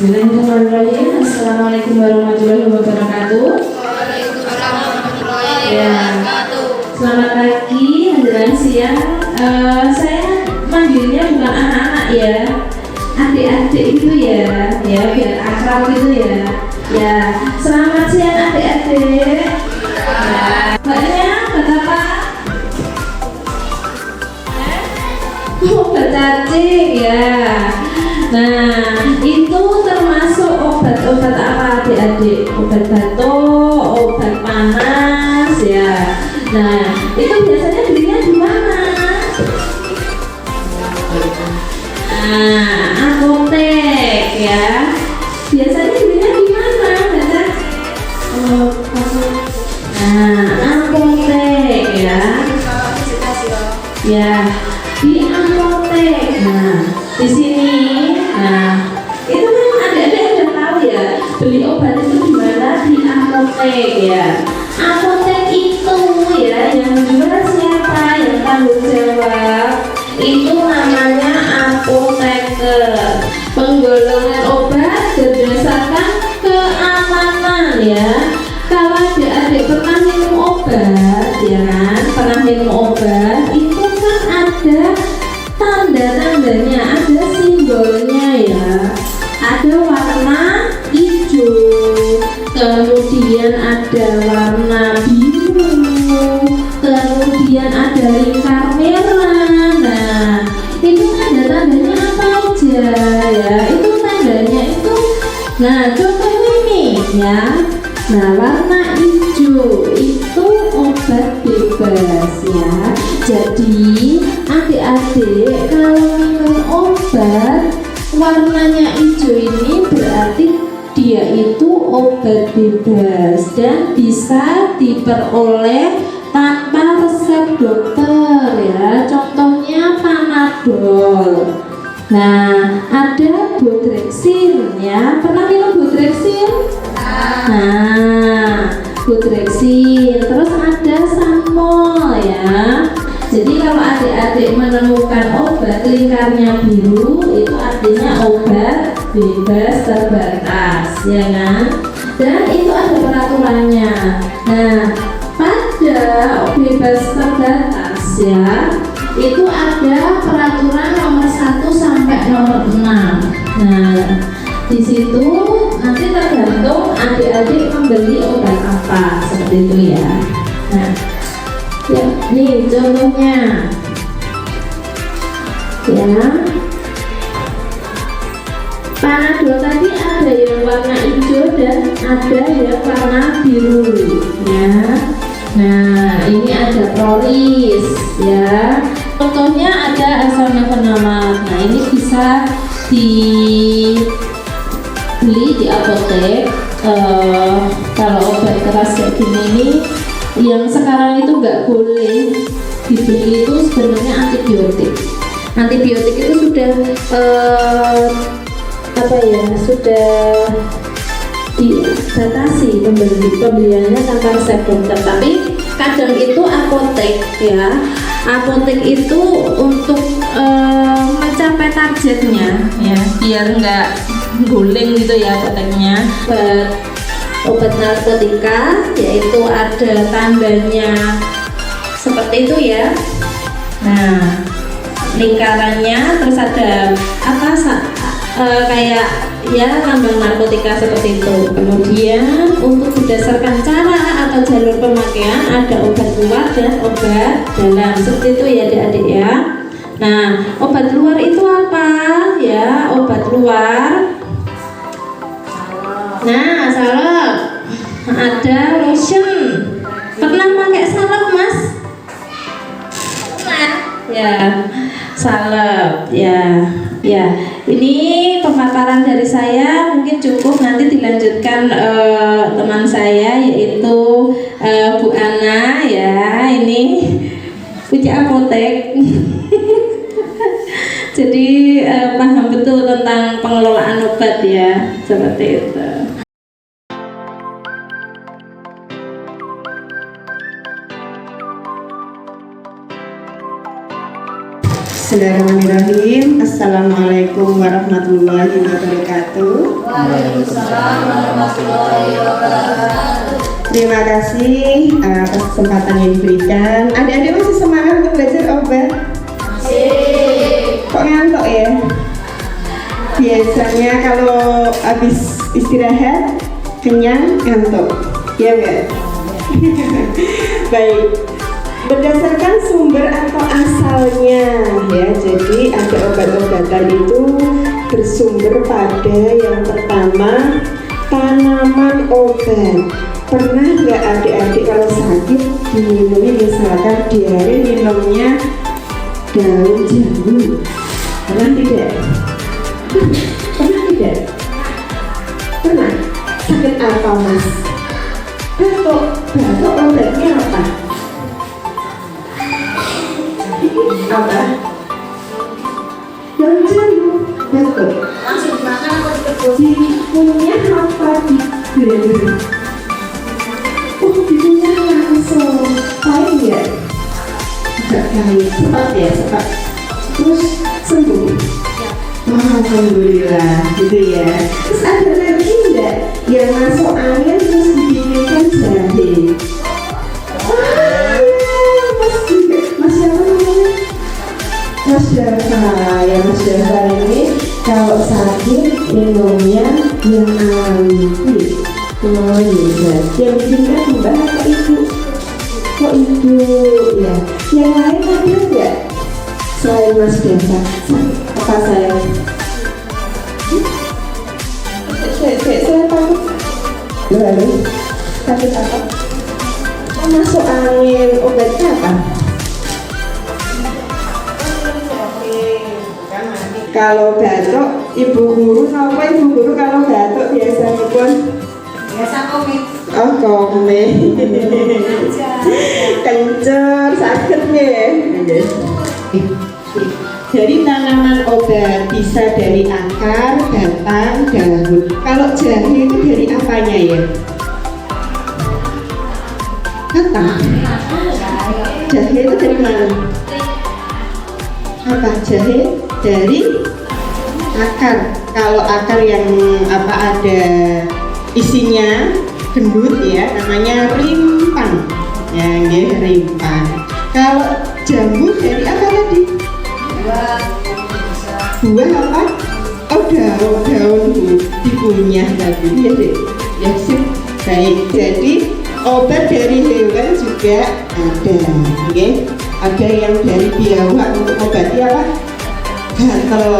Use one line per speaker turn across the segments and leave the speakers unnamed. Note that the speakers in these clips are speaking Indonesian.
Bismillahirrahmanirrahim. Assalamualaikum warahmatullahi wabarakatuh.
Waalaikumsalam warahmatullahi
Ya.
wabarakatuh.
Selamat pagi, menjelang siang. Saya manggilnya bukan anak-anak ya, adik-adik itu ya, biar akrab gitu ya. Ya, selamat siang adik-adik. Ya, mbaknya betapa? Obat cacing ya. Nah, itu termasuk obat-obat apa adik-adik? Obat batuk, obat panas ya. Nah, itu biasanya belinya di mana? Nah, apotek ya. Biasanya belinya di mana? Baca. Nah, apotek ya. Ya, di apotek. Nah, di sini. Nah, itu kan adik-adik udah tahu ya, beli obat itu di mana? Di apotek ya. Apotek itu ya, yang jual siapa? Yang tanggung jawab itu namanya apoteker. Penggolongan obat berdasarkan keamanan ya. Kalau adik-adik pernah minum obat ya kan, pernah minum obat itu kan ada tanda-tandanya, ada simbolnya ya. Ada warna hijau, kemudian ada warna biru, kemudian ada lingkar merah. Nah, itu tanda-tandanya apa aja ya? Itu tandanya itu. Nah, contohnya ini ya. Nah, warna hijau itu obat bebas ya. Jadi adik-adik kalau minum obat warnanya hijau ini berarti dia itu obat bebas dan bisa diperoleh tanpa resep dokter ya. Contohnya Panadol. Nah, ada Bodrexin ya. Pernah minum Bodrexin? Nah, Bodrexin. Terus ada Sanmol ya. Jadi kalau adik-adik menemukan obat lingkarnya biru, itu artinya obat bebas terbatas, ya kan? Dan itu ada peraturannya. Nah, pada bebas terbatas ya, itu ada peraturan nomor 1 sampai nomor 6. Nah, di situ nanti tergantung adik-adik membeli obat apa, seperti itu ya. Nah, ya, nih contohnya ya. Panadol tadi ada yang warna hijau dan ada yang warna biru ya. Nah, ini ada Prolis ya. Contohnya ada asam mefenamat. Nah, ini bisa dibeli di apotek. Kalau obat keras kayak gini nih, yang sekarang itu nggak boleh dibeli itu sebenarnya antibiotik. Antibiotik itu sudah sudah dibatasi pembeliannya tanpa resep dokter. Tapi kadang itu apotek ya. Apotek itu untuk mencapai targetnya ya, biar nggak guling gitu ya apoteknya. Obat narkotika yaitu ada tandanya seperti itu ya. Nah, lingkarannya terus ada apa kayak ya lambang narkotika seperti itu. Kemudian untuk berdasarkan cara atau jalur pemakaian ada obat luar dan obat dalam seperti itu ya adik-adik ya. Nah, obat luar itu apa ya? Obat luar, nah salep, ada lotion. Pernah pakai salep mas? Pernah ya, salep ya. Ya, ini pemaparan dari saya mungkin cukup, nanti dilanjutkan teman saya yaitu Bu Ana ya. Ini punya apotek. Jadi paham betul tentang pengelolaan obat ya, seperti itu.
Bismillahirrahmanirrahim. Assalamualaikum warahmatullahi wabarakatuh.
Waalaikumsalam warahmatullahi wabarakatuh.
Terima kasih atas kesempatan yang diberikan. Adik-adik masih semangat untuk belajar obat?
Masih.
Kok ngantuk ya? Biasanya kalau habis istirahat kenyang ngantuk, ya enggak? Baik. Berdasarkan sumber atau asalnya ya, jadi ada obat-obatan itu bersumber pada yang pertama tanaman obat. Pernah nggak adik-adik kalau sakit diminumnya misalkan diare minumnya daun jambu? Pernah tidak? Pernah tidak? Pernah? Sakit apa mas? Batuk. Batuk obatnya apa? Apa? Daun jambu. Betul.
Langsung dimakan atau dikebus?
Dikunyah apa diblender? Oh, dikunyah langsung. Pahit ya? Agak pahit. Cepat ya, cepat. Terus sembuh. Wah, alhamdulillah, gitu ya. Terus ada lagi enggak yang masuk angin terus dibikinkan jahe? Mas juga, Mas siapa namanya? Mas Dafa, ya Mas Dafa ini kalau sakit minumnya yang alami. Oh iya, yang bikinkan mbak atau ibu? Kok ibu ya? Yang lain ada nggak? Selain Mas Dafa, apa saya? Saya takut. Lalu sakit apa? Masuk angin, obatnya apa? Kalau batuk, ibu guru apa ibu guru kalau batuk biasanya pun?
Biasa komik.
Oh komik. Kencur sakitnya. Dari tanaman obat bisa dari akar, batang, daun. Kalau jahe itu dari apanya ya? Apa? Jahe itu dari mana? Apa jahe? Dari akar. Kalau akar yang apa ada isinya gendut ya, namanya rimpan. Ya, dia rimpan. Kalau jambu dari apa tadi? Buah apa? Oh daun dikunyah tadi ya dek. Ya sip. Baik. Jadi obat dari hewan juga ada. Okay? Ada yang dari biawak untuk obati apa? Gatel,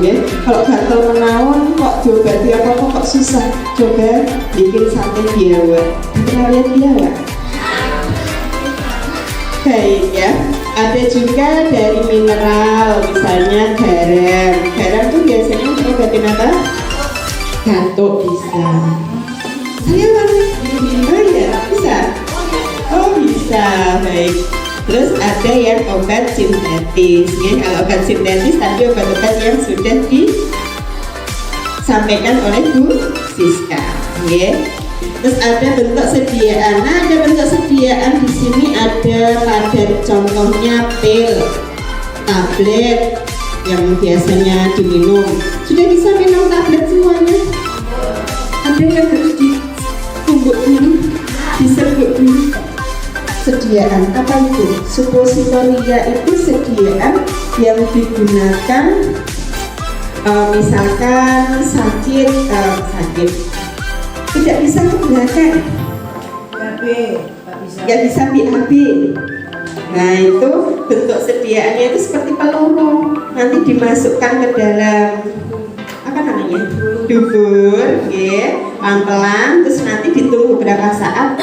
ya. Kalau gatel menawan kok diobati apa kok susah. Coba bikin sate biawak. Pernah lihat biawak? Baik ya. Ada juga dari mineral, misalnya garam. Garam tuh biasanya untuk obatin apa? Batuk bisa. Saya mana? Oh iya, bisa. Oh bisa, baik. Terus ada yang obat sintetis, ya. Kalau obat sintetis tadi obat-obat yang sudah disampaikan oleh Bu Siska, ya. Terus ada bentuk sediaan. Nah, ada bentuk sediaan di sini ada pada contohnya pil, tablet yang biasanya diminum. Sudah bisa minum tablet semuanya? Ada yang harus ditumbuk dulu, diserbuk dulu. Sediaan apa itu? Suppositoria itu sediaan yang digunakan misalkan sakit tidak bisa menggunakan nggak bisa BAB. Nah itu bentuk sediaannya itu seperti peluru, nanti dimasukkan ke dalam apa namanya dubur, ya, pelan-pelan, terus nanti ditunggu beberapa saat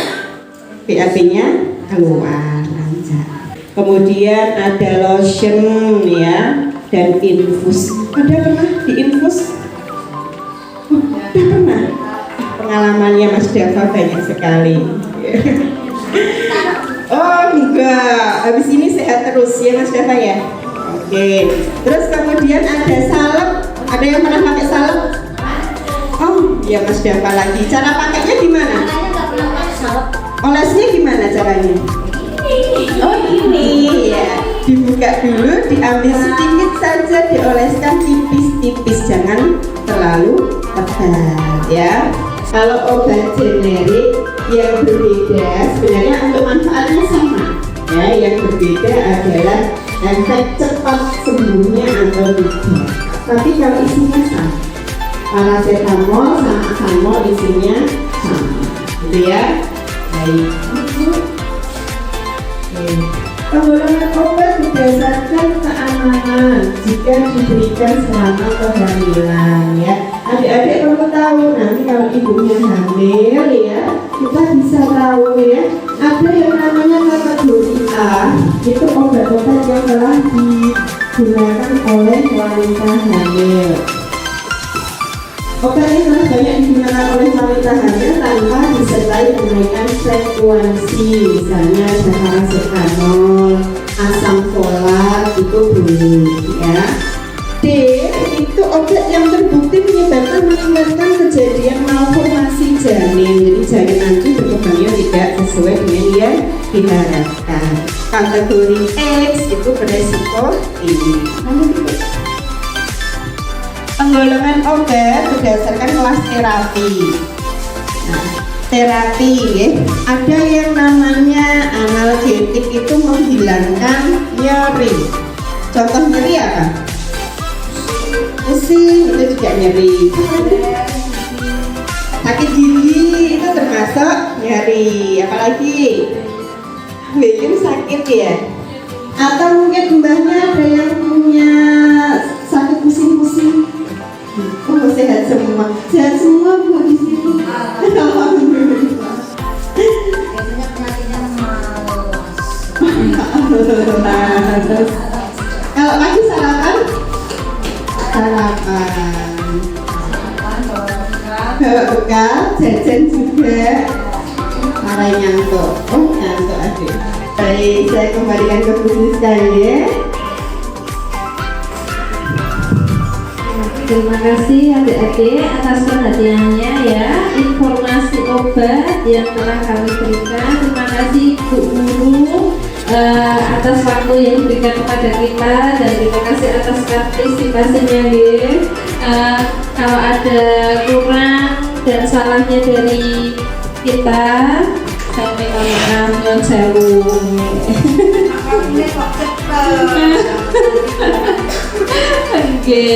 BAB-nya keluar lancar. Kemudian ada lotion ya dan infus. Ada pernah diinfus? Udah pernah. Pengalamannya Mas Dafa banyak sekali. Oh enggak, habis ini sehat terus ya Mas Dafa ya. Oke. Terus kemudian ada salep. Ada yang pernah pakai salep? Oh ya Mas Dafa lagi. Cara pakainya gimana? Olesnya gimana caranya? Oh ini ya. Dibuka dulu, diambil sedikit saja, dioleskan tipis-tipis, jangan terlalu tebal ya. Kalau obat generik yang berbeda sebenarnya untuk manfaatnya sama ya, yang berbeda adalah efek cepat sembuhnya atau tidak. Tapi kalau isinya sama, paracetamol sama asamol isinya sama, gitu ya. Baik. Penggolongan obat berdasarkan keamanan jika diberikan selama kehamilan ya. Adik-adik perlu tahu nanti kalau ibunya hamil ya, kita bisa tahu ya. Ada yang namanya kategori A, itu obat-obat yang telah digunakan oleh wanita hamil. Obat ini telah banyak digunakan oleh wanita hamil tanpa disertai kenaikan frekuensi, misalnya ada paracetamol, asam folat itu boleh ya. D itu obat yang terbukti meningkatkan kejadian malformasi janin, jadi janin nanti berkembangnya tidak sesuai dengan yang diharapkan. Kategori X itu beresiko tinggi. Penggolongan obat berdasarkan kelas terapi. Nah, terapi ya, ada yang namanya analgetik, itu menghilangkan nyeri. Contoh nyeri apa? Pusing itu juga nyeri. Sakit gigi itu termasuk nyeri. Apalagi belum sakit ya. Atau mungkin mbahnya ada yang punya sakit pusing-pusing. Oh, sehat semua Bu di sini. Alhamdulillah.
Biasanya penyakitnya malas.
Kalau pagi sarapan, bawa bekal, jajan juga. Marai nyantuk. Oh, nyantuk adik. Baik, saya kembalikan ke Bu sekali ya.
Terima kasih adik-adik atas perhatiannya ya, informasi obat yang telah kami berikan. Terima kasih Bu Guru atas waktu yang diberikan kepada kita, dan terima kasih atas partisipasinya ya. Kalau ada kurang dan salahnya dari kita, saya minta maaf, nyuwun sewu.
Ini kok cepet.
Oke.